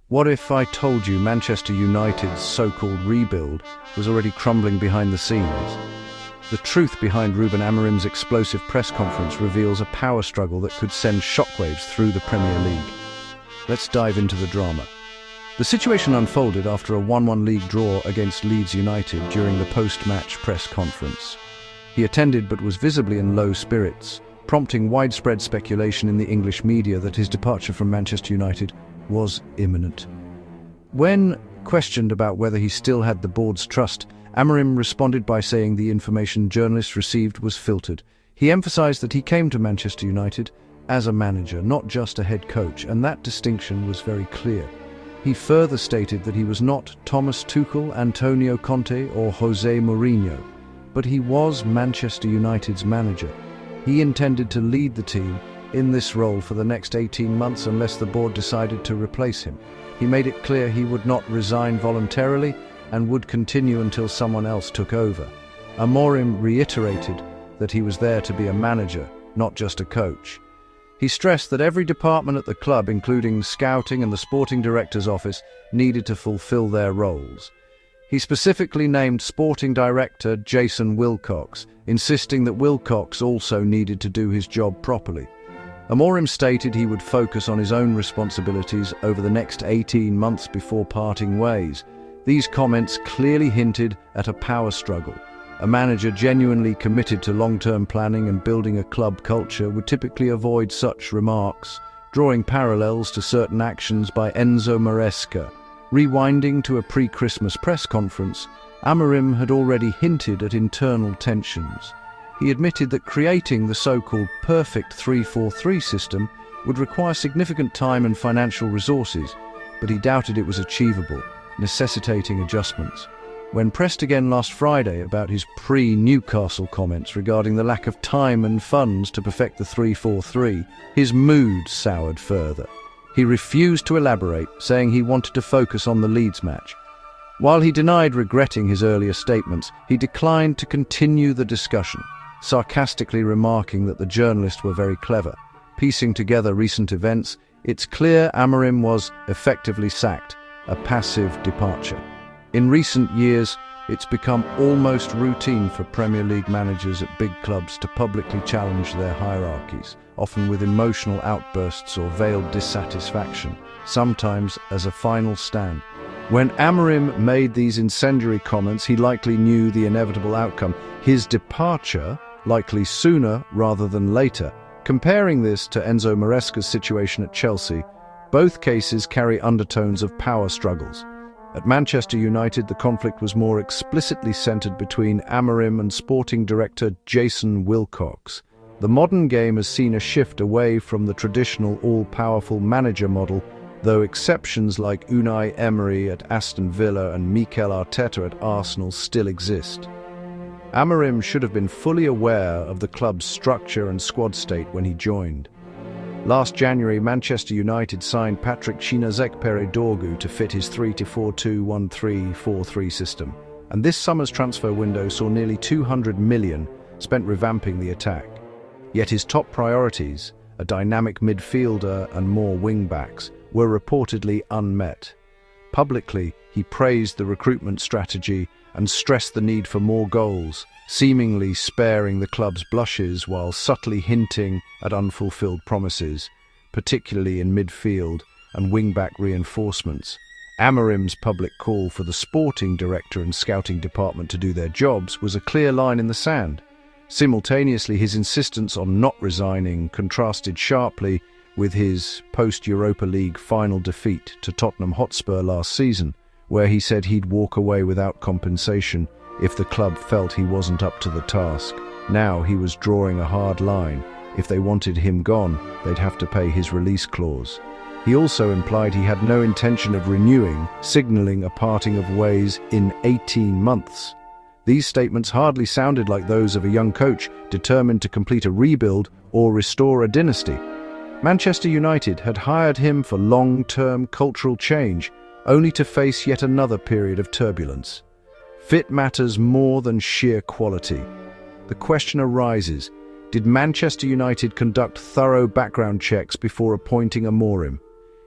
What if I told you Manchester United's so-called rebuild was already crumbling behind the scenes? The truth behind Rúben Amorim's explosive press conference reveals a power struggle that could send shockwaves through the Premier League. Let's dive into the drama. The situation unfolded after a 1-1 league draw against Leeds United during the post-match press conference. He attended but was visibly in low spirits, prompting widespread speculation in the English media that his departure from Manchester United was imminent. When questioned about whether he still had the board's trust, Amorim responded by saying the information journalists received was filtered. He emphasized that he came to Manchester United as a manager, not just a head coach, and that distinction was very clear. He further stated that he was not Thomas Tuchel, Antonio Conte or Jose Mourinho, but he was Manchester United's manager. He intended to lead the team in this role for the next 18 months unless the board decided to replace him. He made it clear he would not resign voluntarily and would continue until someone else took over. Amorim reiterated that he was there to be a manager, not just a coach. He stressed that every department at the club, including scouting and the sporting director's office, needed to fulfill their roles. He specifically named sporting director Jason Wilcox, insisting that Wilcox also needed to do his job properly. Amorim stated he would focus on his own responsibilities over the next 18 months before parting ways. These comments clearly hinted at a power struggle. A manager genuinely committed to long-term planning and building a club culture would typically avoid such remarks, drawing parallels to certain actions by Enzo Maresca. Rewinding to a pre-Christmas press conference, Amorim had already hinted at internal tensions. He admitted that creating the so-called perfect 3-4-3 system would require significant time and financial resources, but he doubted it was achievable, necessitating adjustments. When pressed again last Friday about his pre-Newcastle comments regarding the lack of time and funds to perfect the 3-4-3, his mood soured further. He refused to elaborate, saying he wanted to focus on the Leeds match. While he denied regretting his earlier statements, he declined to continue the discussion, sarcastically remarking that the journalists were very clever. Piecing together recent events, it's clear Amorim was effectively sacked, a passive departure. In recent years, it's become almost routine for Premier League managers at big clubs to publicly challenge their hierarchies, often with emotional outbursts or veiled dissatisfaction, sometimes as a final stand. When Amorim made these incendiary comments, he likely knew the inevitable outcome: his departure, likely sooner rather than later. Comparing this to Enzo Maresca's situation at Chelsea, both cases carry undertones of power struggles. At Manchester United, the conflict was more explicitly centred between Amorim and sporting director Jason Wilcox. The modern game has seen a shift away from the traditional all-powerful manager model, though exceptions like Unai Emery at Aston Villa and Mikel Arteta at Arsenal still exist. Amorim should have been fully aware of the club's structure and squad state when he joined. Last January, Manchester United signed Patrick Chinazek-Dorgu to fit his 3-2-4-2-1-3-4-3 system, and this summer's transfer window saw nearly 200 million spent revamping the attack. Yet his top priorities, a dynamic midfielder and more wing-backs, were reportedly unmet. Publicly, he praised the recruitment strategy and stressed the need for more goals, seemingly sparing the club's blushes while subtly hinting at unfulfilled promises, particularly in midfield and wing-back reinforcements. Amorim's public call for the sporting director and scouting department to do their jobs was a clear line in the sand. Simultaneously, his insistence on not resigning contrasted sharply with his post-Europa League final defeat to Tottenham Hotspur last season, where he said he'd walk away without compensation if the club felt he wasn't up to the task. Now he was drawing a hard line. If they wanted him gone, they'd have to pay his release clause. He also implied he had no intention of renewing, signaling a parting of ways in 18 months. These statements hardly sounded like those of a young coach determined to complete a rebuild or restore a dynasty. Manchester United had hired him for long-term cultural change, only to face yet another period of turbulence. Fit matters more than sheer quality. The question arises, did Manchester United conduct thorough background checks before appointing Amorim?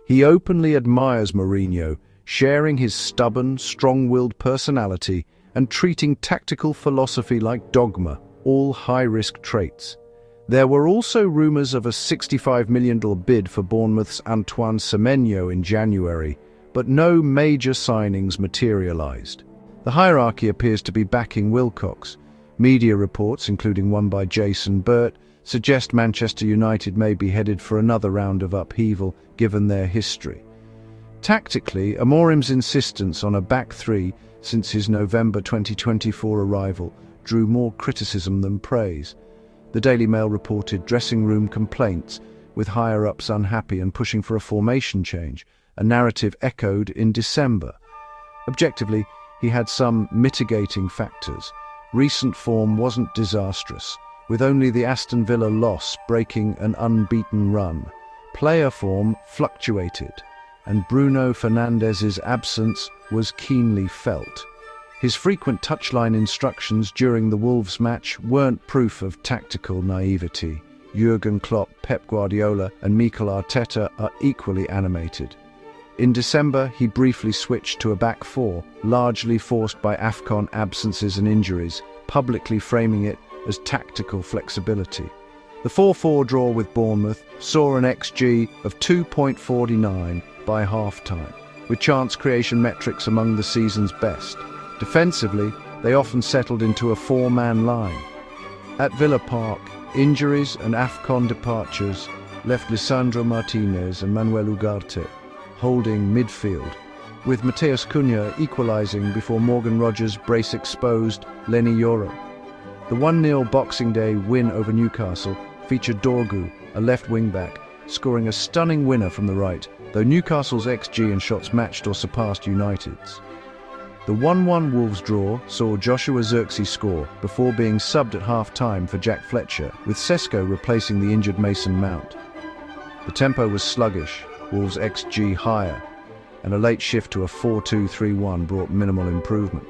He openly admires Mourinho, sharing his stubborn, strong-willed personality and treating tactical philosophy like dogma, all high-risk traits. There were also rumours of a $65 million bid for Bournemouth's Antoine Semenyo in January, but no major signings materialised. The hierarchy appears to be backing Wilcox. Media reports, including one by Jason Burt, suggest Manchester United may be headed for another round of upheaval given their history. Tactically, Amorim's insistence on a back three since his November 2024 arrival drew more criticism than praise. The Daily Mail reported dressing room complaints, with higher-ups unhappy and pushing for a formation change, a narrative echoed in December. Objectively, he had some mitigating factors. Recent form wasn't disastrous, with only the Aston Villa loss breaking an unbeaten run. Player form fluctuated, and Bruno Fernandes's absence was keenly felt. His frequent touchline instructions during the Wolves match weren't proof of tactical naivety. Jurgen Klopp, Pep Guardiola and Mikel Arteta are equally animated. In December, he briefly switched to a back four, largely forced by AFCON absences and injuries, publicly framing it as tactical flexibility. The 4-4 draw with Bournemouth saw an XG of 2.49 by half-time, with chance creation metrics among the season's best. Defensively, they often settled into a four-man line. At Villa Park, injuries and AFCON departures left Lisandro Martinez and Manuel Ugarte holding midfield, with Mateus Cunha equalising before Morgan Rogers brace-exposed Lenny Yoro. The 1-0 Boxing Day win over Newcastle featured Dorgu, a left wing-back, scoring a stunning winner from the right, though Newcastle's XG and shots matched or surpassed United's. The 1-1 Wolves draw saw Joshua Zirkzee score before being subbed at half-time for Jack Fletcher, with Sesko replacing the injured Mason Mount. The tempo was sluggish, Wolves' XG higher, and a late shift to a 4-2-3-1 brought minimal improvement.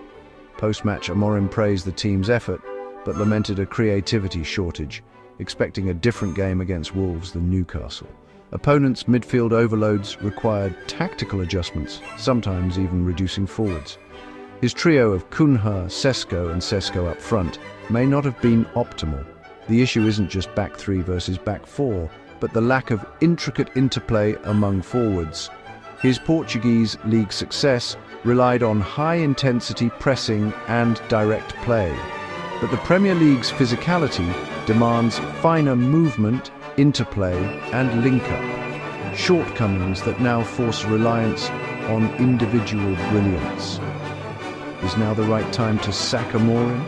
Post-match, Amorim praised the team's effort, but lamented a creativity shortage, expecting a different game against Wolves than Newcastle. Opponents' midfield overloads required tactical adjustments, sometimes even reducing forwards. His trio of Cunha, Sesko and Sesko up front may not have been optimal. The issue isn't just back three versus back four, but the lack of intricate interplay among forwards. His Portuguese league success relied on high-intensity pressing and direct play. But the Premier League's physicality demands finer movement, interplay and link-up, shortcomings that now force reliance on individual brilliance. Is now the right time to sack Amorim?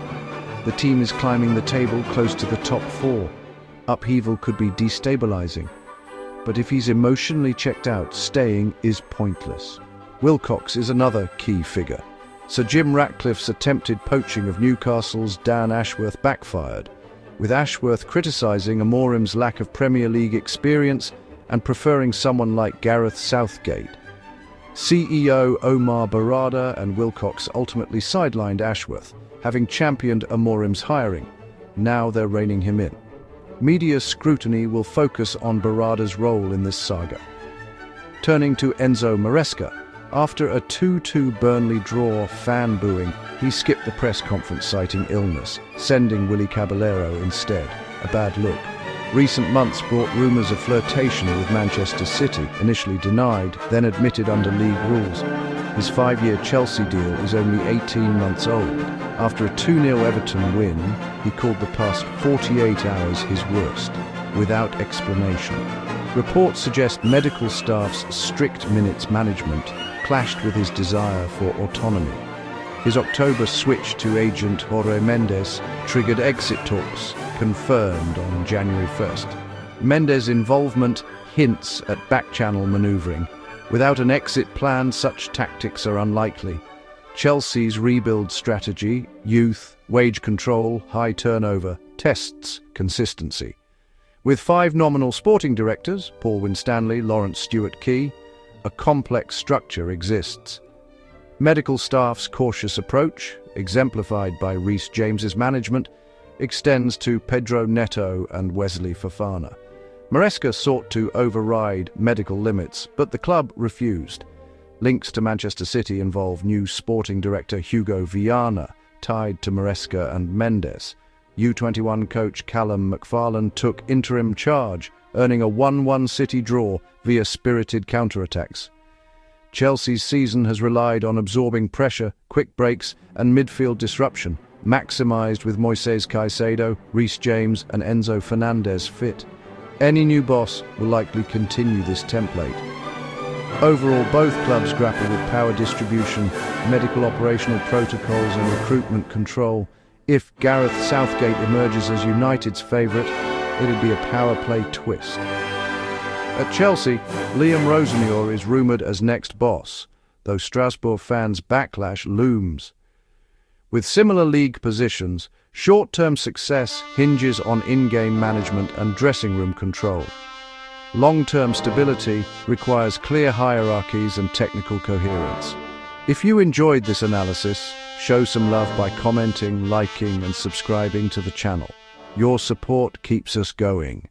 The team is climbing the table close to the top four. Upheaval could be destabilizing, but if he's emotionally checked out, staying is pointless. Wilcox is another key figure. Sir Jim Ratcliffe's attempted poaching of Newcastle's Dan Ashworth backfired, with Ashworth criticising Amorim's lack of Premier League experience and preferring someone like Gareth Southgate. CEO Omar Barada and Wilcox ultimately sidelined Ashworth, having championed Amorim's hiring. Now they're reining him in. Media scrutiny will focus on Barada's role in this saga. Turning to Enzo Maresca, after a 2-2 Burnley draw fan booing, he skipped the press conference citing illness, sending Willy Caballero instead. A bad look. Recent months brought rumours of flirtation with Manchester City, initially denied, then admitted under league rules. His 5-year Chelsea deal is only 18 months old. After a 2-0 Everton win, he called the past 48 hours his worst, without explanation. Reports suggest medical staff's strict minutes management clashed with his desire for autonomy. His October switch to agent Jorge Mendes triggered exit talks, confirmed on January 1st. Mendes' involvement hints at back-channel manoeuvring. Without an exit plan, such tactics are unlikely. Chelsea's rebuild strategy, youth, wage control, high turnover, tests consistency. With 5 nominal sporting directors, Paul Winstanley, Lawrence Stewart-Key, a complex structure exists. Medical staff's cautious approach, exemplified by Reece James's management, extends to Pedro Neto and Wesley Fofana. Maresca sought to override medical limits, but the club refused. Links to Manchester City involve new sporting director Hugo Viana, tied to Maresca and Mendes. U21 coach Callum McFarlane took interim charge, earning a 1-1 City draw via spirited counterattacks. Chelsea's season has relied on absorbing pressure, quick breaks and midfield disruption, maximised with Moises Caicedo, Reece James and Enzo Fernandez fit. Any new boss will likely continue this template. Overall, both clubs grapple with power distribution, medical operational protocols and recruitment control. If Gareth Southgate emerges as United's favourite, it'd be a power play twist. At Chelsea, Liam Roseneur is rumoured as next boss, though Strasbourg fans' backlash looms. With similar league positions, short-term success hinges on in-game management and dressing room control. Long-term stability requires clear hierarchies and technical coherence. If you enjoyed this analysis, show some love by commenting, liking and subscribing to the channel. Your support keeps us going.